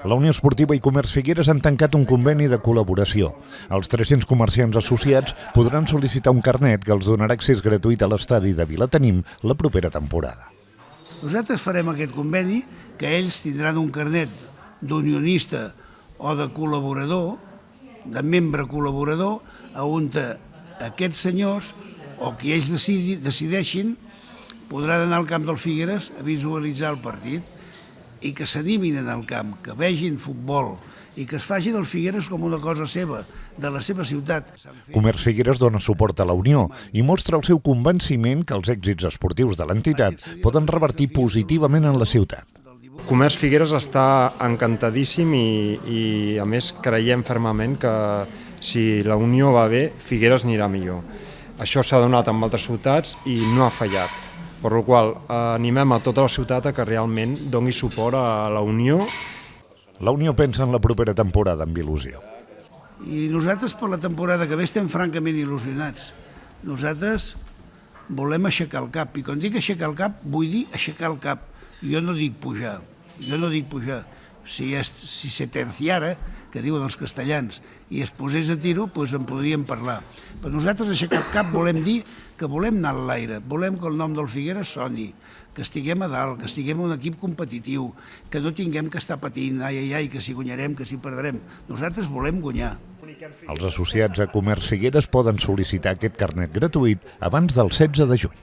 La Unió Esportiva i Comerç Figueres han tancat un conveni de col·laboració. Els 300 comerciants associats podran sol·licitar un carnet que els donarà accés gratuït a l'estadi de Vilatenim la propera temporada. Nosaltres farem aquest conveni que ells tindran un carnet d'unionista o de col·laborador, de membre col·laborador, on aquests senyors o qui ells decideixin podran anar al camp del Figueres a visualitzar el partit i que s'animin en el camp, que vegin futbol i que es faci del Figueres com una cosa seva, de la seva ciutat. Comerç Figueres dona suport a la Unió i mostra el seu convenciment que els èxits esportius de l'entitat poden revertir positivament en la ciutat. Comerç Figueres està encantadíssim i a més creiem fermament que si la Unió va bé, Figueres anirà millor. Això s'ha donat amb altres ciutats i no ha fallat. Per la qual animem a tota la ciutat a que realment doni suport a la Unió. La Unió pensa en la propera temporada amb il·lusió. I nosaltres per la temporada que ve estem francament il·lusionats. Nosaltres volem aixecar el cap, i quan dic aixecar el cap, vull dir aixecar el cap. Jo no dic pujar, Si se terciara, que diuen els castellans, i es posés a tiro, doncs en podríem parlar. Però nosaltres aixecar el cap volem dir que volem anar a l'aire, volem que el nom del Figueres soni, que estiguem a dalt, que estiguem un equip competitiu, que no tinguem que estar patint, ai, que si guanyarem, que si perdrem. Nosaltres volem guanyar. Els associats a Comerç Figueres poden sol·licitar aquest carnet gratuït abans del 16 de juny.